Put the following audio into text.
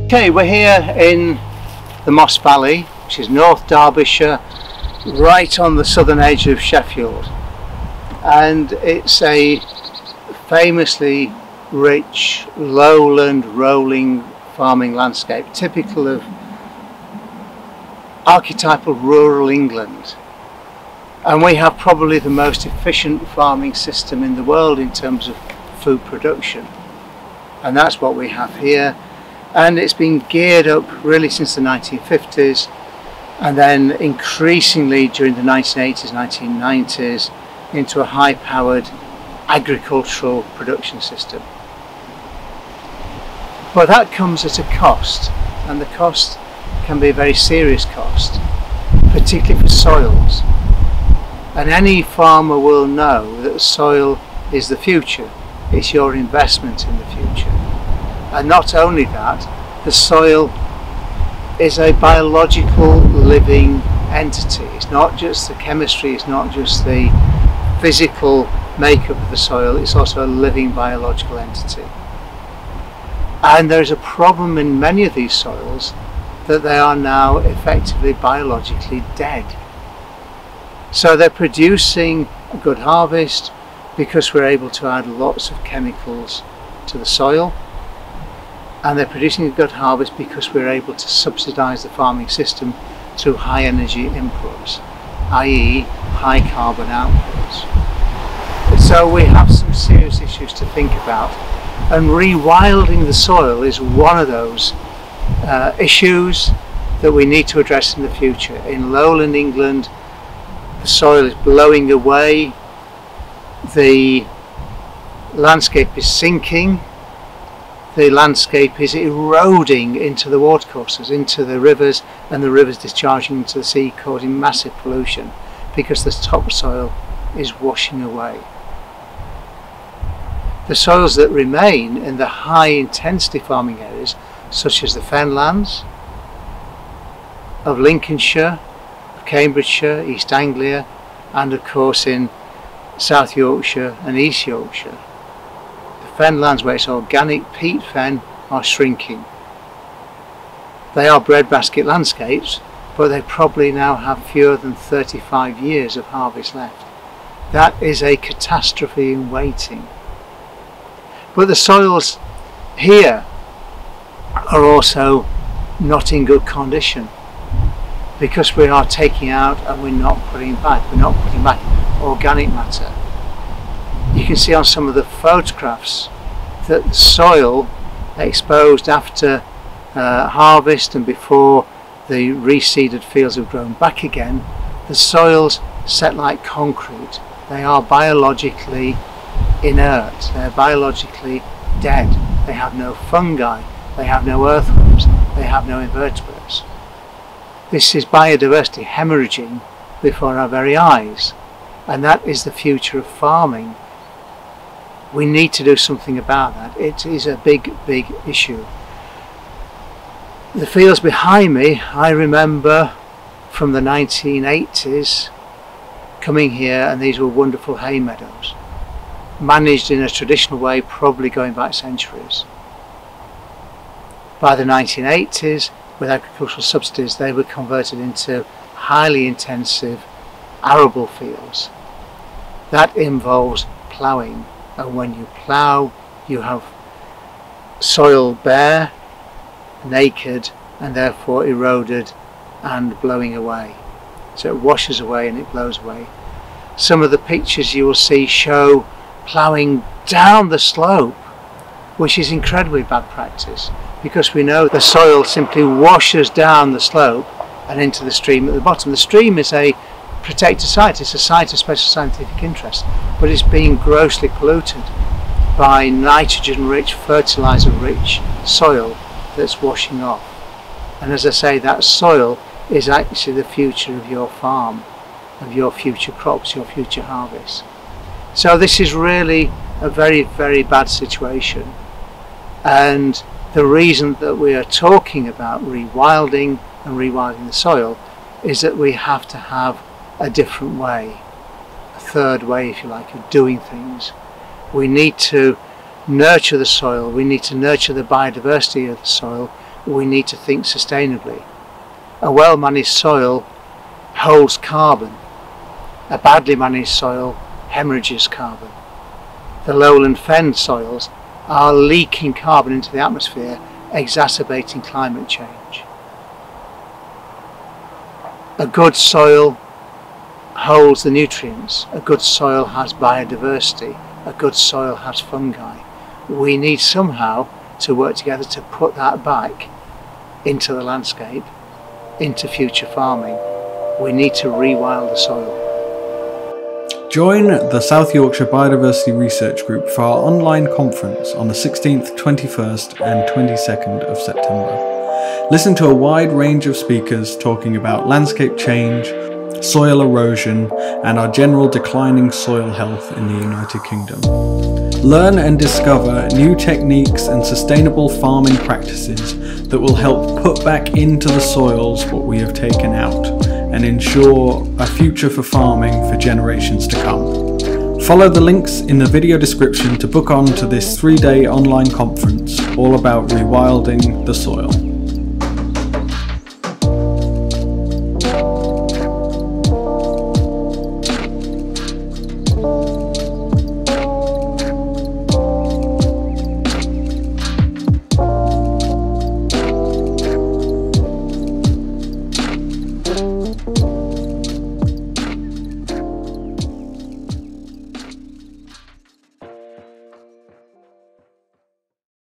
Okay, we're here in the Moss Valley, which is North Derbyshire, right on the southern edge of Sheffield, and it's a famously rich lowland rolling farming landscape, typical of archetypal rural England. And we have probably the most efficient farming system in the world in terms of food production, and that's what we have here. And it's been geared up really since the 1950s, and then increasingly during the 1980s, 1990s into a high-powered agricultural production system. But that comes at a cost, and the cost can be a very serious cost, particularly for soils. And any farmer will know that the soil is the future. It's your investment in the future. And not only that, the soil is a biological living entity. It's not just the chemistry, it's not just the physical makeup of the soil, it's also a living biological entity. And there's a problem in many of these soils that they are now effectively biologically dead. So they're producing a good harvest because we're able to add lots of chemicals to the soil, and they're producing a good harvest because we're able to subsidise the farming system through high energy inputs, i.e. high carbon outputs. So we have some serious issues to think about, and rewilding the soil is one of those issues that we need to address in the future. In lowland England, the soil is blowing away, the landscape is sinking, the landscape is eroding into the watercourses, into the rivers, and the rivers discharging into the sea, causing massive pollution because the topsoil is washing away. The soils that remain in the high intensity farming areas, such as the fenlands of Lincolnshire, of Cambridgeshire, East Anglia, and of course in South Yorkshire and East Yorkshire, fenlands where it's organic peat fen are shrinking. They are breadbasket landscapes, but they probably now have fewer than 35 years of harvest left. That is a catastrophe in waiting. But the soils here are also not in good condition because we are taking out and we're not putting back. We're not putting back organic matter. You can see on some of the photographs that the soil exposed after harvest and before the reseeded fields have grown back again, the soils set like concrete. They are biologically inert, they're biologically dead. They have no fungi, they have no earthworms, they have no invertebrates. This is biodiversity hemorrhaging before our very eyes, and that is the future of farming. We need to do something about that. It is a big issue. The fields behind me, I remember from the 1980s coming here, and these were wonderful hay meadows, managed in a traditional way, probably going back centuries. By the 1980s, with agricultural subsidies, they were converted into highly intensive arable fields. That involves ploughing. And when you plough, you have soil bare, naked, and therefore eroded and blowing away. So it washes away and it blows away. Some of the pictures you will see show ploughing down the slope, which is incredibly bad practice because we know the soil simply washes down the slope and into the stream at the bottom. The stream is a protected site, it's a site of special scientific interest, but it's being grossly polluted by nitrogen-rich, fertilizer-rich soil that's washing off. And as I say, that soil is actually the future of your farm, of your future crops, your future harvests. So this is really a very bad situation, and the reason that we are talking about rewilding and rewilding the soil is that we have to have a different way, a third way if you like, of doing things. We need to nurture the soil, we need to nurture the biodiversity of the soil, we need to think sustainably. A well-managed soil holds carbon. A badly managed soil hemorrhages carbon. The lowland fen soils are leaking carbon into the atmosphere, exacerbating climate change. A good soil holds the nutrients. A good soil has biodiversity. A good soil has fungi. We need somehow to work together to put that back into the landscape, into future farming. We need to rewild the soil. Join the South Yorkshire Biodiversity Research Group for our online conference on the 16th, 21st and 22nd of September. Listen to a wide range of speakers talking about landscape change, soil erosion and our general declining soil health in the United Kingdom. Learn and discover new techniques and sustainable farming practices that will help put back into the soils what we have taken out and ensure a future for farming for generations to come. Follow the links in the video description to book on to this 3-day online conference all about rewilding the soil.